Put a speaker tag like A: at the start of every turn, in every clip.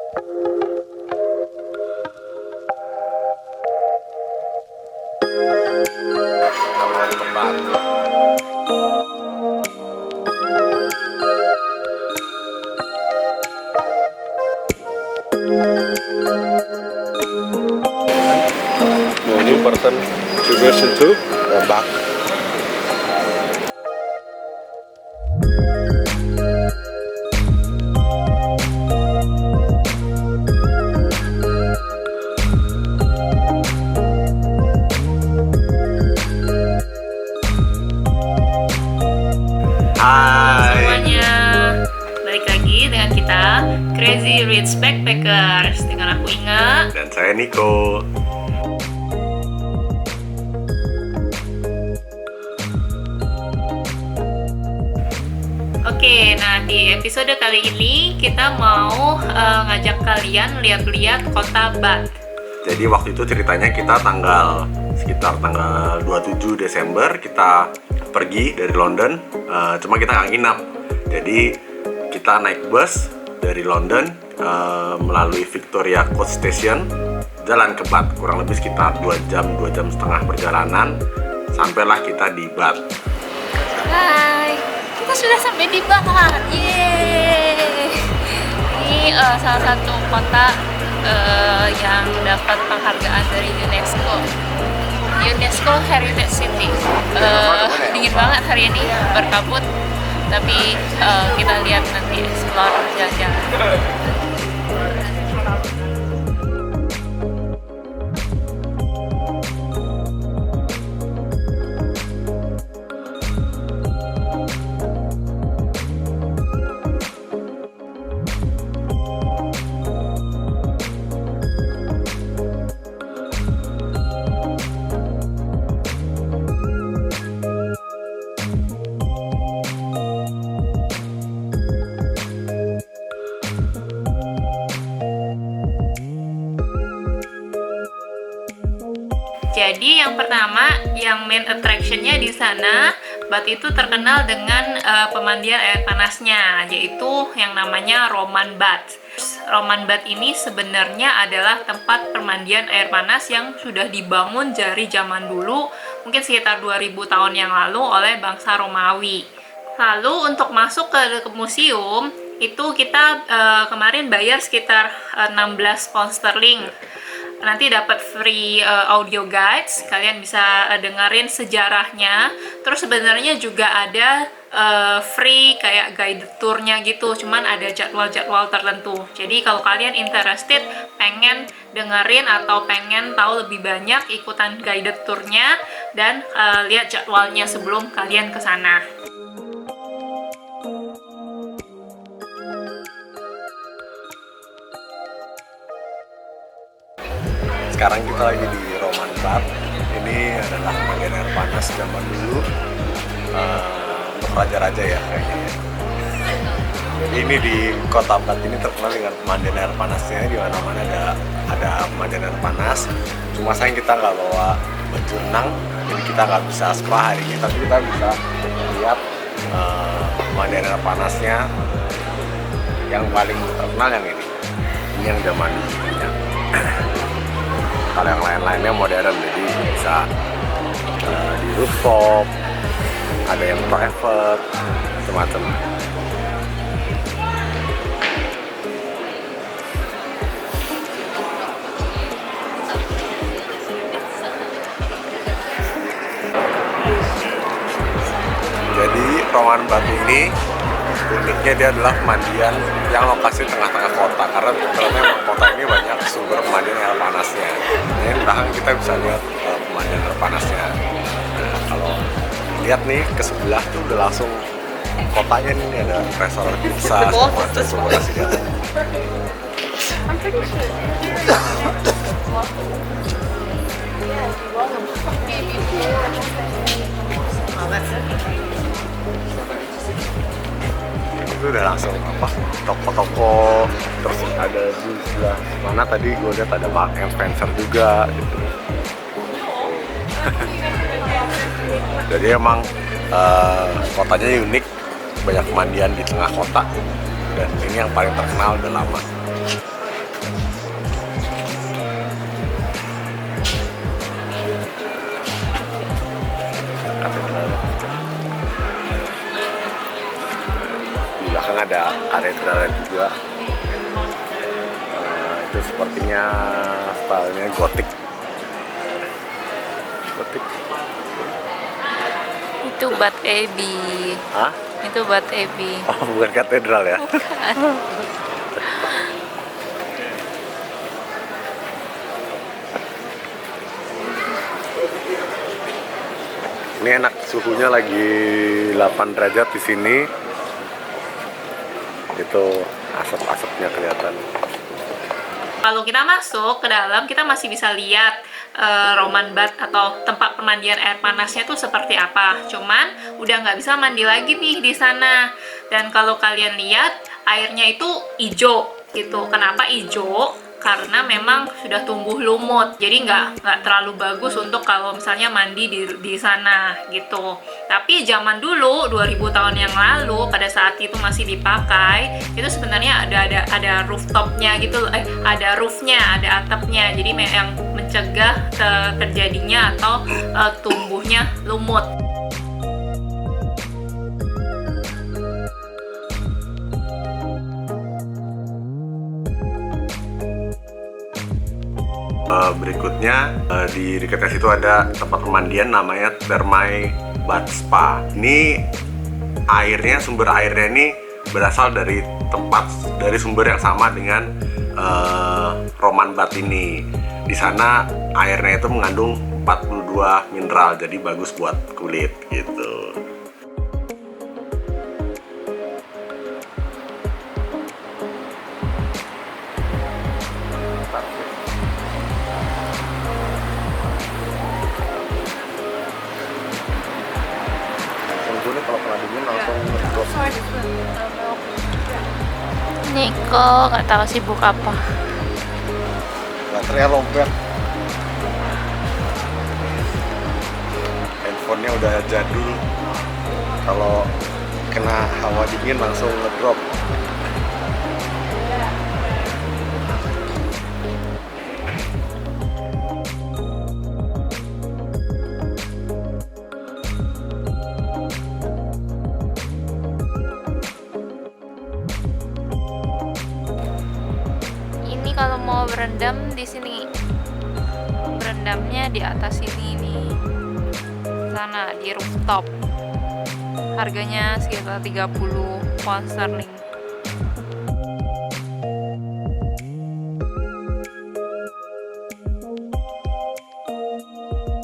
A: New person to version 2 back.
B: Hai semuanya, balik lagi dengan kita Crazy Rich Backpackers dengan aku Inga
A: Dan saya Niko.
B: Oke, nah di episode kali ini kita mau ngajak kalian lihat-lihat kota Bath.
A: Jadi waktu itu ceritanya kita sekitar tanggal 27 Desember kita pergi dari London, cuma kita nggak nginap. Jadi kita naik bus dari London melalui Victoria Coast Station, jalan ke Bath, kurang lebih sekitar 2 jam setengah perjalanan, sampailah kita di Bath.
B: Hai, kita sudah sampai di Bath. Yeay. Ini salah satu kota yang dapat penghargaan dari UNESCO Heritage City. Dingin banget hari ini, berkabut, tapi kita lihat nanti explore jalan-jalan. Jadi yang pertama, yang main attraction-nya di sana, Bath itu terkenal dengan pemandian air panasnya, yaitu yang namanya Roman Bath. Roman Bath ini sebenarnya adalah tempat permandian air panas yang sudah dibangun dari zaman dulu, mungkin sekitar 2000 tahun yang lalu oleh bangsa Romawi. Lalu untuk masuk ke museum, itu kita kemarin bayar sekitar 16 pound sterling. Nanti dapat free audio guides, kalian bisa dengerin sejarahnya. Terus sebenarnya juga ada free kayak guided tournya gitu, cuman ada jadwal-jadwal tertentu. Jadi kalau kalian interested, pengen dengerin atau pengen tahu lebih banyak, ikutan guided tournya dan lihat jadwalnya sebelum kalian ke sana.
A: Sekarang kita lagi di Roman Bath. Ini adalah pemandian air panas zaman dulu, untuk raja-raja ya kayaknya. Ini di kota Bath ini terkenal dengan pemandian air panasnya, di mana-mana ada pemandian air panas. Cuma sayang kita nggak bawa baju renang, jadi kita nggak bisa spa hari ini, tapi kita bisa lihat pemandian air panasnya. Yang paling terkenal yang ini yang zaman dulu ya. Kalau yang lain-lainnya modern, jadi bisa di rooftop, ada yang private, macam-macam. Jadi Roman Bath ini uniknya dia adalah pemandian yang lokasi tengah-tengah kota, karena ternyata kota ini banyak sumber pemandian air panasnya. Ini di belakang kita bisa lihat pemandian air panasnya. Nah, kalau lihat nih ke sebelah tuh udah langsung kotanya nih, ada restoran pizza, semua coba kasih lihat. Itu udah langsung toko-toko, terus ada di sebelah mana tadi gue lihat ada Marks and Spencer juga gitu. Jadi emang kotanya unik, banyak pemandian di tengah kota, dan ini yang paling terkenal udah lama. ada katedralnya juga. Itu sepertinya stylenya gotik.
B: Itu Bat Abbey.
A: Hah?
B: Itu Bat Abbey.
A: Oh, bukan katedral ya? Ini enak, suhunya lagi 8 derajat di sini. Itu asap-asapnya kelihatan.
B: Kalau kita masuk ke dalam, kita masih bisa lihat Roman Bath atau tempat pemandian air panasnya tuh seperti apa. Cuman udah nggak bisa mandi lagi nih di sana. Dan kalau kalian lihat, airnya itu hijau gitu. Kenapa hijau? Karena memang sudah tumbuh lumut, jadi nggak terlalu bagus untuk kalau misalnya mandi di sana gitu. Tapi zaman dulu 2000 tahun yang lalu, pada saat itu masih dipakai, itu sebenarnya ada rooftopnya gitu, ada roofnya, ada atapnya, jadi yang mencegah terjadinya atau tumbuhnya lumut.
A: Berikutnya di dekat situ ada tempat pemandian namanya Thermae Bath Spa. Ini sumber airnya ini berasal dari sumber yang sama dengan Roman Bath ini. Di sana airnya itu mengandung 42 mineral, jadi bagus buat kulit gitu. Kalau kena dingin langsung ngedrop.
B: Niko nggak tahu sibuk apa.
A: Baterainya lobet. Handphonenya udah jadul. Kalau kena hawa dingin langsung ngedrop.
B: Kalau mau berendam di sini, berendamnya di atas sini nih, sana di rooftop. Harganya sekitar 30 pound sterling.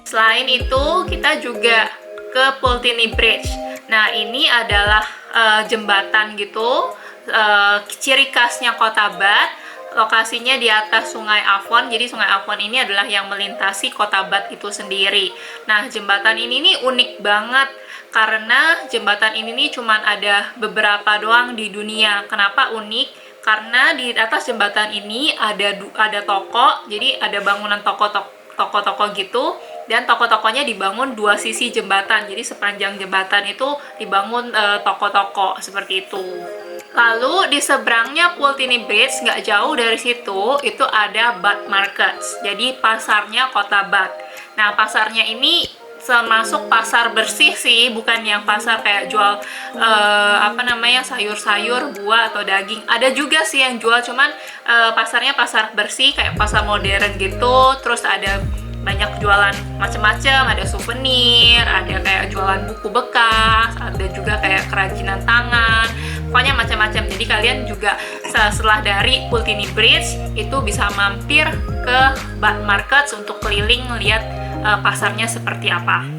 B: Selain itu, kita juga ke Pulteney Bridge. Nah, ini adalah jembatan gitu, ciri khasnya kota Bath. Lokasinya di atas Sungai Avon, jadi Sungai Avon ini adalah yang melintasi kota Bath itu sendiri. Nah, jembatan ini nih unik banget karena jembatan ini nih cuman ada beberapa doang di dunia. Kenapa unik? Karena di atas jembatan ini ada toko, jadi ada bangunan toko-toko gitu, dan toko-tokonya dibangun dua sisi jembatan. Jadi sepanjang jembatan itu dibangun toko-toko seperti itu. Lalu di seberangnya Pulteney Bridge, nggak jauh dari situ, itu ada Bath Markets. Jadi pasarnya kota Bath. Nah, pasarnya ini termasuk pasar bersih sih, bukan yang pasar kayak jual sayur-sayur, buah atau daging. Ada juga sih yang jual, cuman pasarnya pasar bersih kayak pasar modern gitu. Terus ada banyak jualan macam-macam, ada souvenir, ada kayak jualan buku bekas, ada juga kayak kerajinan tangan, pokoknya macam-macam. Jadi kalian juga setelah dari Pulteney Bridge itu bisa mampir ke Bath Markets untuk keliling lihat pasarnya seperti apa.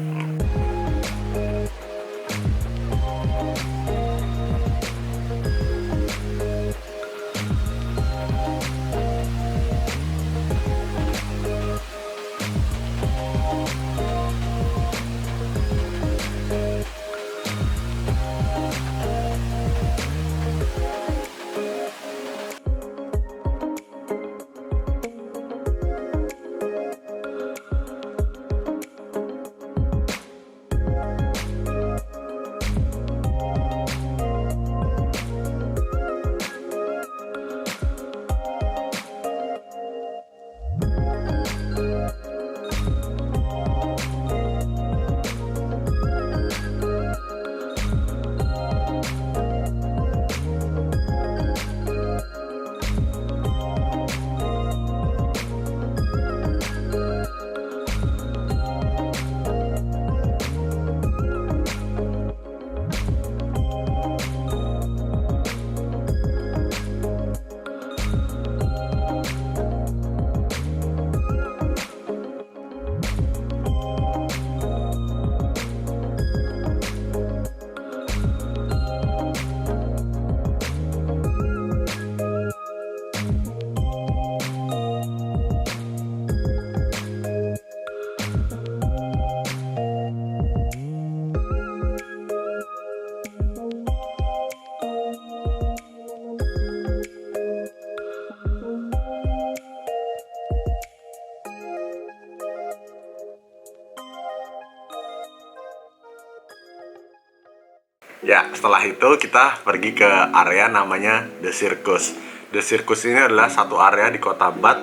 A: Ya, setelah itu kita pergi ke area namanya The Circus. The Circus ini adalah satu area di kota Bath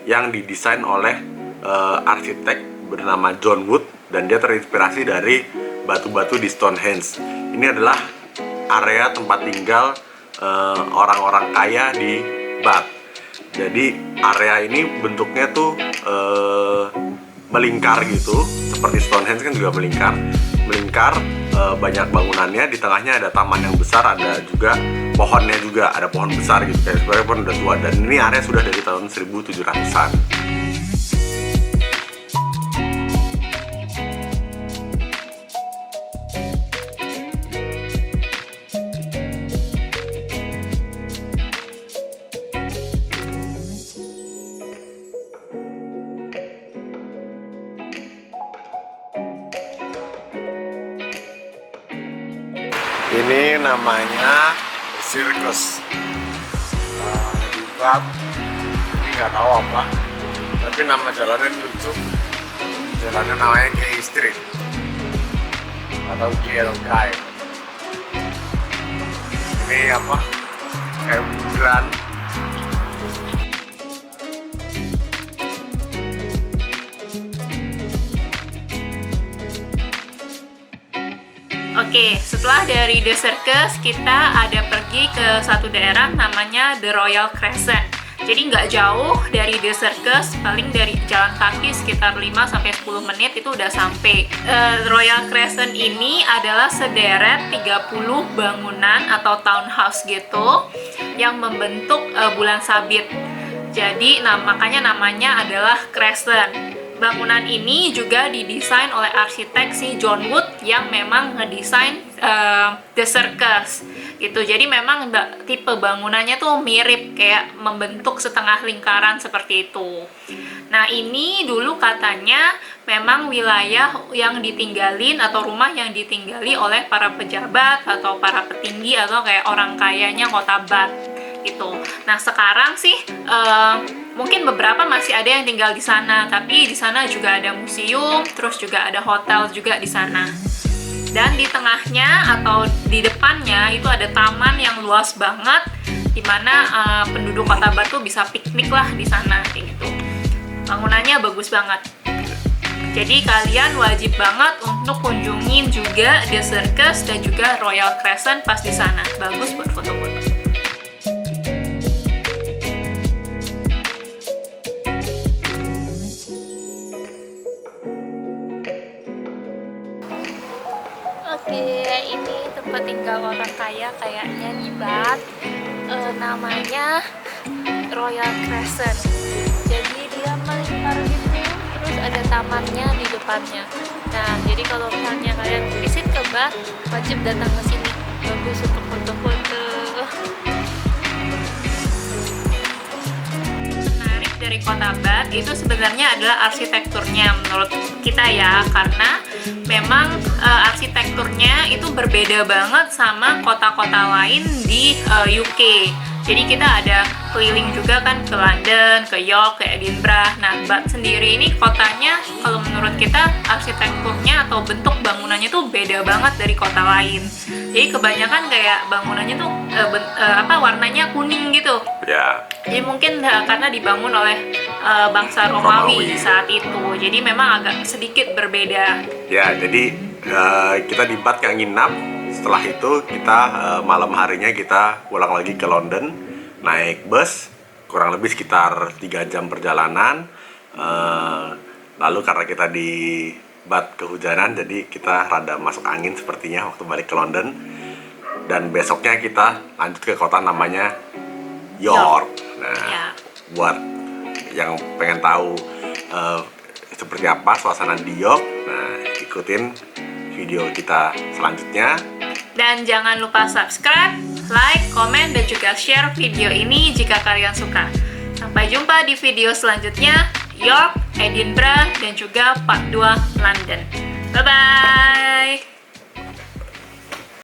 A: yang didesain oleh arsitek bernama John Wood, dan dia terinspirasi dari batu-batu di Stonehenge. Ini adalah area tempat tinggal orang-orang kaya di Bath. Jadi area ini bentuknya tuh melingkar gitu, seperti Stonehenge kan juga melingkar, banyak bangunannya, di tengahnya ada taman yang besar, ada juga pohonnya juga, ada pohon besar gitu, kayak sebenarnya pohon udah tua, dan ini area sudah dari tahun 1700-an. Ini namanya Circus. Di Bath, ini nggak tahu apa, tapi nama jalannya lucu. Jalannya namanya Gay Street atau Gay Guy. Ini apa? Kayak bulan.
B: Oke, setelah dari The Circus, kita ada pergi ke satu daerah namanya The Royal Crescent. Jadi nggak jauh dari The Circus, paling dari jalan kaki sekitar 5-10 menit itu udah sampai. Royal Crescent ini adalah sederet 30 bangunan atau townhouse gitu yang membentuk bulan sabit. Jadi makanya namanya adalah Crescent. Bangunan ini juga didesain oleh arsitek si John Wood yang memang ngedesain The Circus gitu. Jadi memang tipe bangunannya tuh mirip, kayak membentuk setengah lingkaran seperti itu. Nah, ini dulu katanya memang wilayah yang ditinggalin atau rumah yang ditinggali oleh para pejabat atau para petinggi atau kayak orang kayanya kota Bath gitu. Nah, sekarang sih mungkin beberapa masih ada yang tinggal di sana, tapi di sana juga ada museum, terus juga ada hotel juga di sana. Dan di tengahnya atau di depannya itu ada taman yang luas banget, dimana penduduk kota Bath tuh bisa piknik lah di sana kayak gitu. Bangunannya bagus banget. Jadi kalian wajib banget untuk kunjungin juga The Circus dan juga Royal Crescent pas di sana. Bagus buat foto-foto. Oke, ini tempat tinggal orang kaya kayaknya di Bath. Namanya Royal Crescent. Jadi dia melingkar gitu, terus ada tamannya di depannya. Nah, jadi kalau misalnya kalian visit ke Bath, wajib datang ke sini. Bagus untuk foto-foto. Menarik dari kota Bath itu sebenarnya adalah arsitekturnya menurut kita ya, karena memang arsitekturnya itu berbeda banget sama kota-kota lain di UK. Jadi kita ada keliling juga kan ke London, ke York, ke Edinburgh. Nah, Bath sendiri ini kotanya kalau menurut kita arsitekturnya atau bentuk bangunannya tuh beda banget dari kota lain. Jadi kebanyakan kayak bangunannya tuh warnanya kuning gitu.
A: Ya.
B: Jadi mungkin karena dibangun oleh bangsa Romawi saat itu. Jadi memang agak sedikit berbeda.
A: Ya, jadi kita di Bath nggak nginap. Setelah itu kita malam harinya kita pulang lagi ke London, naik bus kurang lebih sekitar 3 jam perjalanan. Lalu karena kita di Bath kehujanan, jadi kita rada masuk angin sepertinya waktu balik ke London. Dan besoknya kita lanjut ke kota namanya York. Nah, buat yang pengen tahu seperti apa suasana di York, nah ikutin video kita selanjutnya.
B: Dan jangan lupa subscribe, like, komen, dan juga share video ini jika kalian suka. Sampai jumpa di video selanjutnya, York, Edinburgh, dan juga part 2 London. Bye-bye!